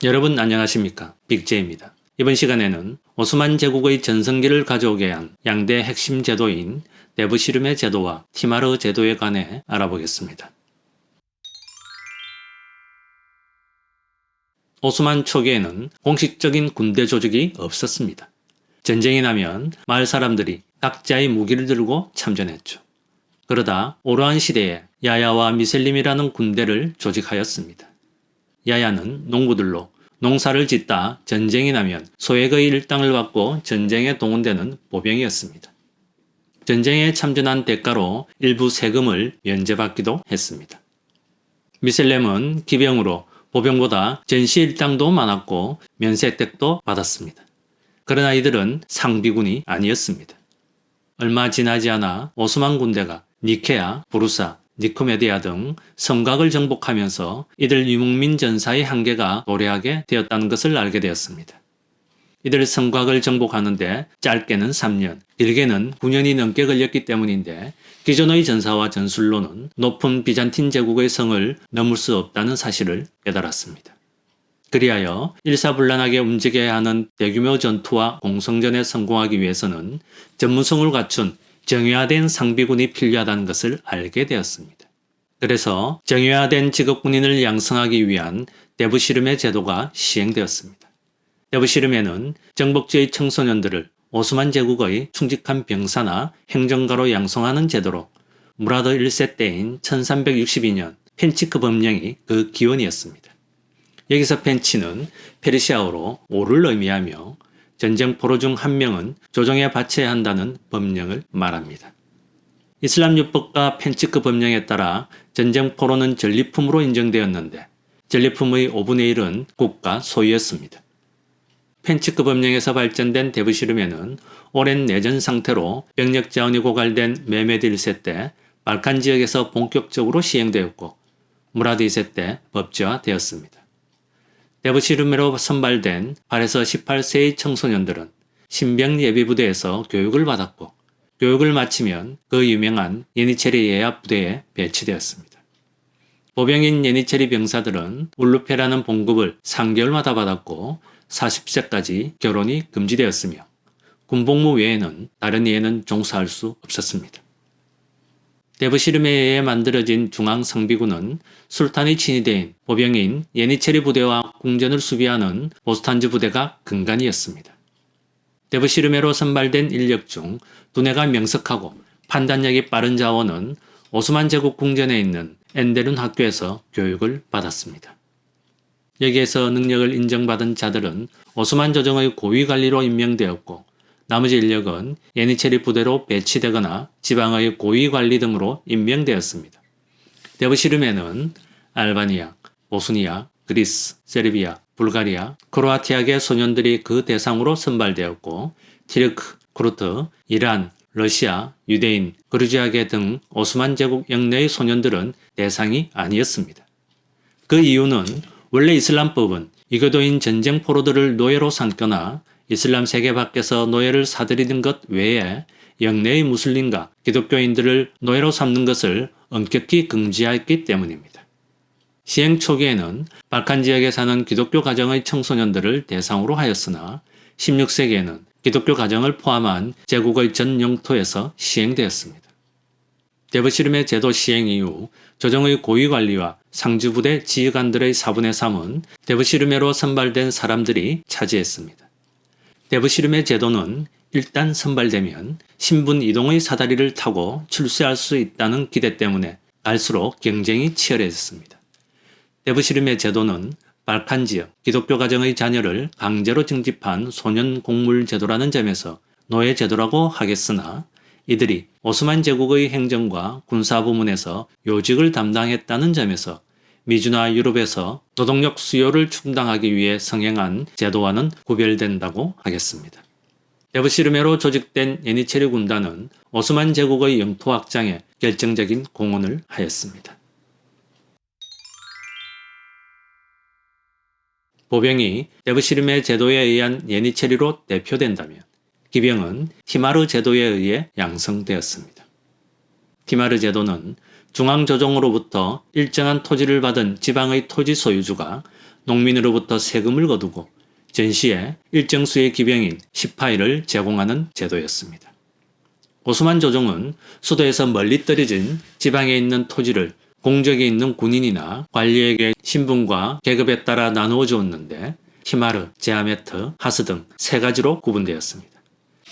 여러분 안녕하십니까? 빅제입니다. 이번 시간에는 오스만 제국의 전성기를 가져오게 한 양대 핵심 제도인 데브시름의 제도와 티마르 제도에 관해 알아보겠습니다. 오스만 초기에는 공식적인 군대 조직이 없었습니다. 전쟁이 나면 마을 사람들이 각자의 무기를 들고 참전했죠. 그러다 오르한 시대에 야야와 미셀림이라는 군대를 조직하였습니다. 야야는 농부들로 농사를 짓다 전쟁이 나면 소액의 일당을 받고 전쟁에 동원되는 보병이었습니다. 전쟁에 참전한 대가로 일부 세금을 면제받기도 했습니다. 미셀렘은 기병으로 보병보다 전시 일당도 많았고 면세 혜택도 받았습니다. 그러나 이들은 상비군이 아니었습니다. 얼마 지나지 않아 오스만 군대가 니케아, 부르사, 니코메디아 등 성곽을 정복하면서 이들 유목민 전사의 한계가 도래하게 되었다는 것을 알게 되었습니다. 이들 성곽을 정복하는데 짧게는 3년, 길게는 9년이 넘게 걸렸기 때문인데 기존의 전사와 전술로는 높은 비잔틴 제국의 성을 넘을 수 없다는 사실을 깨달았습니다. 그리하여 일사불란하게 움직여야 하는 대규모 전투와 공성전에 성공하기 위해서는 전무성을 갖춘 정예화된 상비군이 필요하다는 것을 알게 되었습니다. 그래서 정예화된 직업군인을 양성하기 위한 데브시름의 제도가 시행되었습니다. 데브시름에는 정복지의 청소년들을 오스만 제국의 충직한 병사나 행정가로 양성하는 제도로 무라드 1세 때인 1362년 펜치크 법령이 그 기원이었습니다. 여기서 펜치는 페르시아어로 오를 의미하며 전쟁 포로 중 한 명은 조정에 바쳐야 한다는 법령을 말합니다. 이슬람 율법과 펜치크 법령에 따라 전쟁 포로는 전리품으로 인정되었는데 전리품의 5분의 1은 국가 소유였습니다. 펜치크 법령에서 발전된 데브시름에는 오랜 내전 상태로 병력 자원이 고갈된 메메드 1세 때 발칸 지역에서 본격적으로 시행되었고 무라드 2세 때 법제화되었습니다. 데브시름으로 선발된 8에서 18세의 청소년들은 신병 예비부대에서 교육을 받았고 교육을 마치면 그 유명한 예니체리 예압 부대에 배치되었습니다. 보병인 예니체리 병사들은 울루페라는 봉급을 3개월마다 받았고 40세까지 결혼이 금지되었으며 군복무 외에는 다른 예에는 종사할 수 없었습니다. 데브시름에 의해 만들어진 중앙상비군은 술탄의 친위대인 보병인 예니체리 부대와 궁전을 수비하는 보스탄즈 부대가 근간이었습니다. 데브시름에로 선발된 인력 중 두뇌가 명석하고 판단력이 빠른 자원은 오스만 제국 궁전에 있는 엔데룬 학교에서 교육을 받았습니다. 여기에서 능력을 인정받은 자들은 오스만 조정의 고위 관리로 임명되었고 나머지 인력은 예니체리 부대로 배치되거나 지방의 고위 관리 등으로 임명되었습니다. 데브시름에는 알바니아, 보스니아, 그리스, 세르비아, 불가리아, 크로아티아계 소년들이 그 대상으로 선발되었고 티르크, 쿠르트, 이란, 러시아, 유대인, 그루지아계 등 오스만 제국 영내의 소년들은 대상이 아니었습니다. 그 이유는 원래 이슬람법은 이교도인 전쟁 포로들을 노예로 삼거나 이슬람 세계 밖에서 노예를 사들이는 것 외에 영내의 무슬림과 기독교인들을 노예로 삼는 것을 엄격히 금지하였기 때문입니다. 시행 초기에는 발칸 지역에 사는 기독교 가정의 청소년들을 대상으로 하였으나 16세기에는 기독교 가정을 포함한 제국의 전 영토에서 시행되었습니다. 데브시름의 제도 시행 이후 조정의 고위 관리와 상주부대 지휘관들의 4분의 3은 데브시름에로 선발된 사람들이 차지했습니다. 데브시름의 제도는 일단 선발되면 신분 이동의 사다리를 타고 출세할 수 있다는 기대 때문에 갈수록 경쟁이 치열해졌습니다. 데브시름의 제도는 발칸 지역 기독교 가정의 자녀를 강제로 징집한 소년 공물 제도라는 점에서 노예 제도라고 하겠으나 이들이 오스만 제국의 행정과 군사 부문에서 요직을 담당했다는 점에서 미주나 유럽에서 노동력 수요를 충당하기 위해 성행한 제도와는 구별된다고 하겠습니다. 데브시름에로 조직된 예니체리 군단은 오스만 제국의 영토 확장에 결정적인 공헌을 하였습니다. 보병이 데브시름의 제도에 의한 예니체리로 대표된다면 기병은 티마르 제도에 의해 양성되었습니다. 티마르 제도는 중앙조정으로부터 일정한 토지를 받은 지방의 토지 소유주가 농민으로부터 세금을 거두고 전시에 일정 수의 기병인 시파이를 제공하는 제도였습니다. 오스만 조정은 수도에서 멀리 떨어진 지방에 있는 토지를 공적에 있는 군인이나 관리에게 신분과 계급에 따라 나누어 주었는데 티마르, 제아메트, 하스 등 세 가지로 구분되었습니다.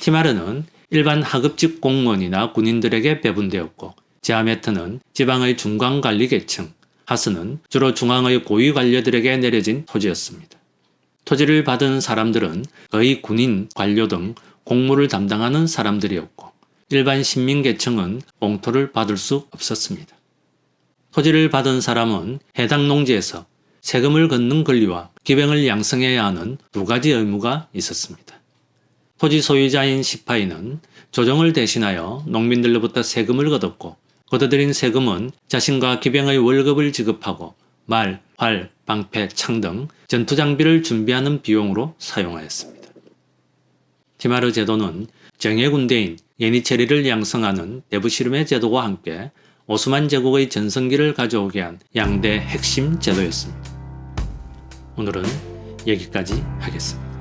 티마르는 일반 하급직 공무원이나 군인들에게 배분되었고 제아메트는 지방의 중간관리 계층, 하스는 주로 중앙의 고위 관료들에게 내려진 토지였습니다. 토지를 받은 사람들은 거의 군인, 관료 등 공무를 담당하는 사람들이었고 일반 신민계층은 봉토를 받을 수 없었습니다. 토지를 받은 사람은 해당 농지에서 세금을 걷는 권리와 기병을 양성해야 하는 두 가지 의무가 있었습니다. 토지 소유자인 시파이는 조정을 대신하여 농민들로부터 세금을 걷었고 걷어들인 세금은 자신과 기병의 월급을 지급하고 말, 활, 방패, 창 등 전투 장비를 준비하는 비용으로 사용하였습니다. 티마르 제도는 정예 군대인 예니체리를 양성하는 대부시름의 제도와 함께 오스만 제국의 전성기를 가져오게 한 양대 핵심 제도였습니다. 오늘은 여기까지 하겠습니다.